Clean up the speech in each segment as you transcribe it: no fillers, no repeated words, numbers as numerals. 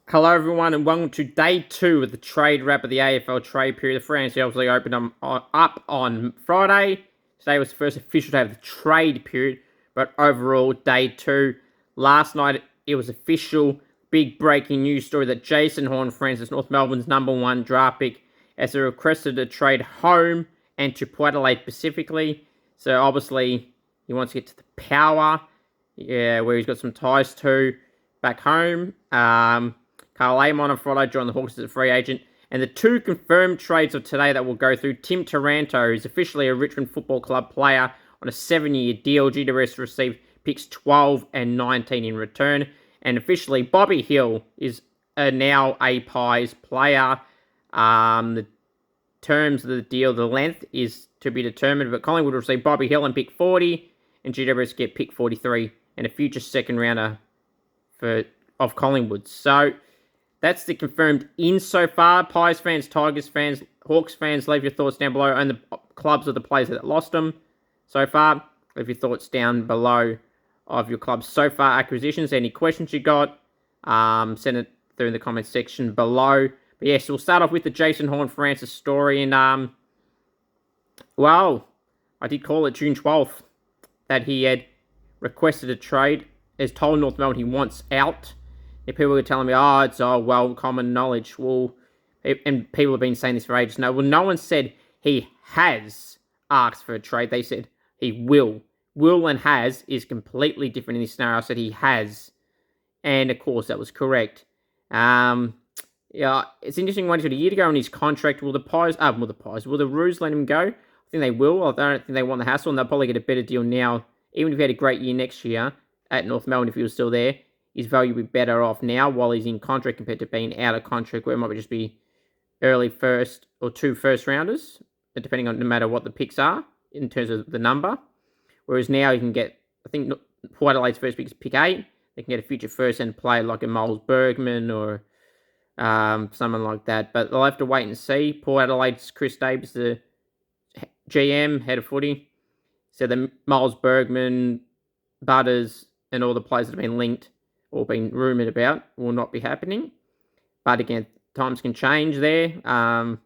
Hello, everyone, and welcome to day 2 of the trade wrap of the AFL trade period. The free agency obviously opened up on Friday. Today was the first official day of the trade period, but overall, day 2. Last night, it was official. Big breaking news story that Jason Horne-Francis, North Melbourne's #1 draft pick, has requested a trade home and to Port Adelaide specifically. So obviously, he wants to get to the Power, where he's got some ties to back home. Carl Amon on Friday joined the Hawks as a free agent. And the 2 confirmed trades of today that we'll go through. Tim Taranto is officially a Richmond Football Club player on a 7-year deal. GWS received picks 12 and 19 in return. And officially, Bobby Hill is now a Pies player. The terms of the deal, the length is to be determined. But Collingwood will receive Bobby Hill and pick 40. And GWS get pick 43 and a future second rounder of Collingwood. So that's the confirmed in so far. Pies fans, Tigers fans, Hawks fans, leave your thoughts down below on the clubs of the players that lost them so far. Leave your thoughts down below of your club's so far acquisitions. Any questions you got, send it through in the comments section below. But yes, we'll start off with the Jason Horne-Francis story. And, I did call it June 12th that he had requested a trade. Has told North Melbourne he wants out. If people are telling me, it's common knowledge. Well, and people have been saying this for ages. No one said he has asked for a trade. They said he will. Will and has is completely different in this scenario. I said he has. And, of course, that was correct. It's interesting. When he got a year to go on his contract, will the Roos let him go? I think they will. I don't think they want the hassle, and they'll probably get a better deal now. Even if he had a great year next year at North Melbourne, if he was still there, his value would be better off now while he's in contract compared to being out of contract, where it might just be early first or 2 first rounders, depending on no matter what the picks are in terms of the number. Whereas now you can get, I think Port Adelaide's first pick is pick 8. They can get a future first and player like a Miles Bergman or someone like that. But they'll have to wait and see. Port Adelaide's Chris Davis, the GM, head of footy, said that Miles Bergman, Butters, and all the players that have been linked or been rumoured about will not be happening. But again, times can change there. In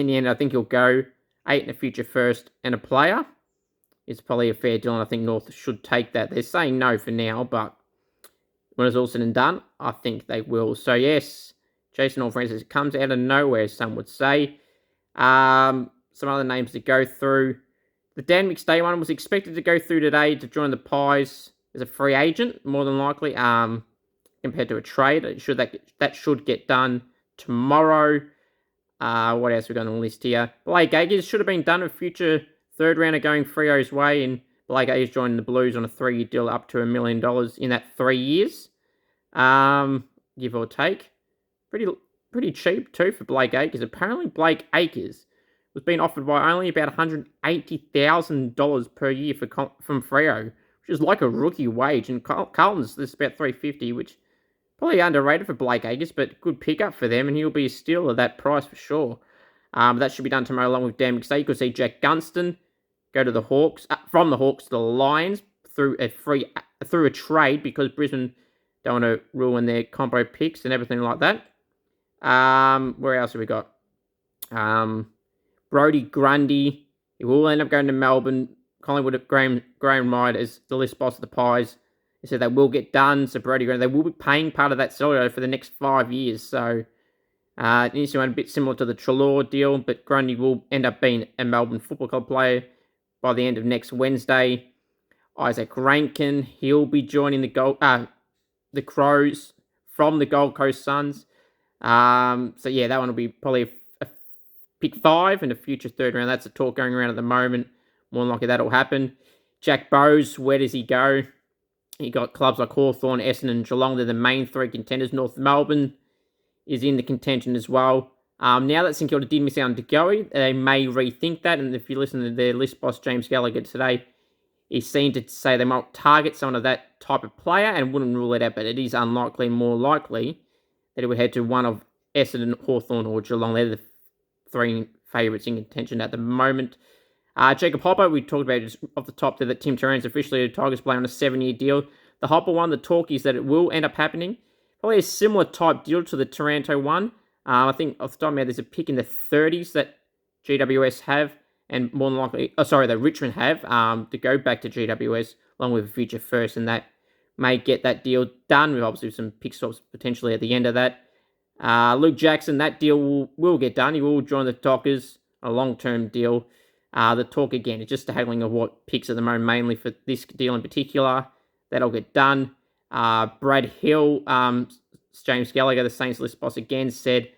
the end, I think he'll go 8 in a future first and a player. It's probably a fair deal, and I think North should take that. They're saying no for now, but when it's all said and done, I think they will. So yes, Jason Horne-Francis comes out of nowhere, some would say. Some other names to go through. The Dan McStay one was expected to go through today to join the Pies as a free agent, more than likely, compared to a trade. That should get done tomorrow. What else we got on the list here? Blake Acres should have been done. A future third rounder going Freo's way, and Blake Acres joining the Blues on a 3-year deal up to $1 million in that 3 years, give or take. Pretty cheap too for Blake Acres. Apparently, Blake Acres was being offered by only about $180,000 per year from Freo, which is like a rookie wage. And Carlton's this is about $350,000, which probably underrated for Blake Acres, but good pickup for them, and he'll be a steal of that price for sure. That should be done tomorrow along with Dan McStay. You could see Jack Gunston go to the Hawks, from the Hawks to the Lions through a trade because Brisbane don't want to ruin their combo picks and everything like that. Where else have we got? Brodie Grundy, he will end up going to Melbourne. Collingwood at Graham Wright as the list boss of the Pies. He said they will get done. So Brodie Grundy, they will be paying part of that salary for the next 5 years. So it needs to be a bit similar to the Treloar deal, but Grundy will end up being a Melbourne Football Club player by the end of next Wednesday. Isaac Rankin, he'll be joining the Crows from the Gold Coast Suns. So yeah, that one will be probably a pick 5 and a future third round. That's the talk going around at the moment. More than likely that'll happen. Jack Bowes, where does he go? He got clubs like Hawthorn, Essendon, and Geelong. They're the main 3 contenders. North Melbourne is in the contention as well. Now that St Kilda did miss out on De Goey, they may rethink that. And if you listen to their list boss, James Gallagher, today, he seemed to say they might target someone of that type of player and wouldn't rule it out. But it is unlikely, more likely, that it would head to one of Essendon, Hawthorn, or Geelong. They're the 3 favourites in contention at the moment. Jacob Hopper, we talked about just off the top there that Tim Terran's officially a Tigers player on a 7-year deal. The Hopper one, the talk is that it will end up happening, Probably a similar type deal to the Taranto one. I think off the top of my head, there's a pick in the 30s that GWS have, and more than likely, that Richmond have, to go back to GWS along with a future first, and that may get that deal done with obviously some pick swaps potentially at the end of that. Luke Jackson, that deal will get done. He will join the Dockers, a long-term deal. The talk again is just the haggling of what picks at the moment, mainly for this deal in particular. That'll get done. Brad Hill, James Gallagher, the Saints list boss, again said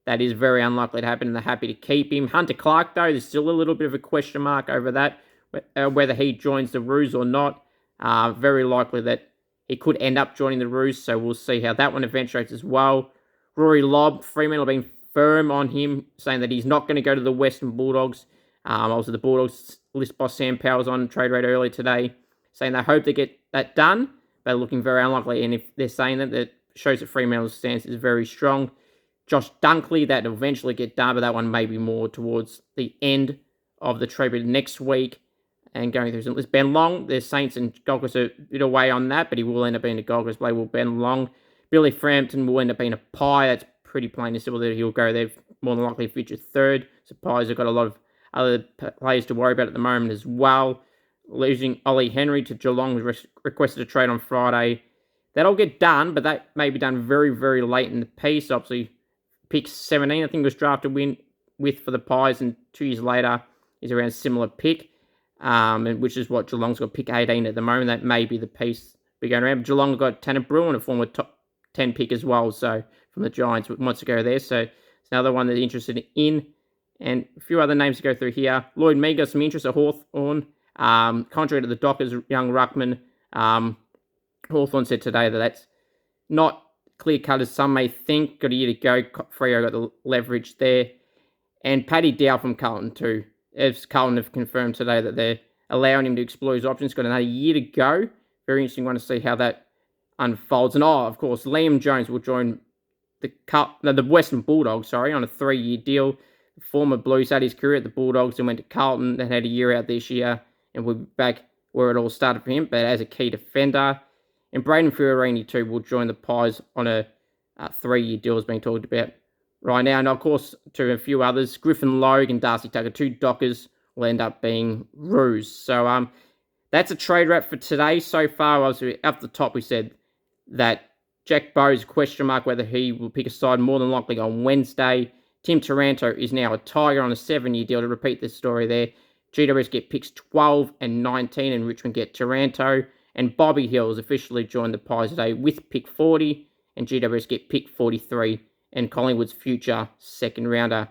that is very unlikely to happen and they're happy to keep him. Hunter Clark, though, there's still a little bit of a question mark over that, whether he joins the Roos or not. Very likely that he could end up joining the Roos, so we'll see how that one eventuates as well. Rory Lobb, Fremantle have been firm on him, saying that he's not going to go to the Western Bulldogs. Also, the Bulldogs list boss Sam Powell's on Trade Rate earlier today, saying they hope to get that done, but looking very unlikely. And if they're saying that, that shows that Fremantle's stance is very strong. Josh Dunkley, that will eventually get done, but that one may be more towards the end of the trade period next week. And going through some list, Ben Long, the Saints and Gold Coast are a bit away on that, but he will end up being a Gold Coast play. Will Ben Long. Billy Frampton will end up being a Pie. That's pretty plain and simple that he'll go there, more than likely future third. So Pies have got a lot of other players to worry about at the moment as well. Losing Ollie Henry to Geelong was requested a trade on Friday. That'll get done, but that may be done very, very late in the piece. Obviously, pick 17, I think, was drafted with for the Pies, and 2 years later is around a similar pick, and which is what Geelong's got pick 18 at the moment. That may be the piece we're going around. But Geelong got Tanner Bruin, a former top 10 pick as well, so from the Giants, wants to go there. So it's another one that they're interested in. And a few other names to go through here. Lloyd Mead got some interest at Hawthorn. Contrary to the Dockers, young ruckman, Hawthorn said today that that's not clear-cut as some may think. Got a year to go. Freo got the leverage there. And Paddy Dow from Carlton too. As Carlton have confirmed today that they're allowing him to explore his options. Got another year to go. Very interesting one to see how that unfolds. And of course, Liam Jones will join the Western Bulldogs, on a 3-year deal. Former Blues had his career at the Bulldogs and went to Carlton and had a year out this year and will be back where it all started for him, but as a key defender. And Braden Fiorini too will join the Pies on a 3-year deal as being talked about right now. And of course, to a few others, Griffin Logue and Darcy Tucker, 2 Dockers, will end up being Roos. So that's a trade wrap for today. So far, obviously, up the top, we said that Jack Bowes, question mark whether he will pick a side more than likely on Wednesday. Tim Taranto is now a Tiger on a 7-year deal. To repeat this story there, GWS get picks 12 and 19 and Richmond get Taranto. And Bobby Hill has officially joined the Pies today with pick 40 and GWS get pick 43 and Collingwood's future second rounder.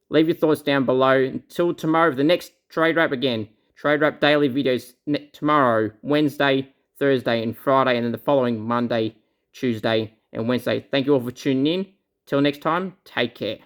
Leave your thoughts down below. Until tomorrow, the next trade wrap again. Trade wrap daily videos tomorrow, Wednesday, Thursday and Friday, and then the following Monday, Tuesday and Wednesday. Thank you all for tuning in. Till next time, take care.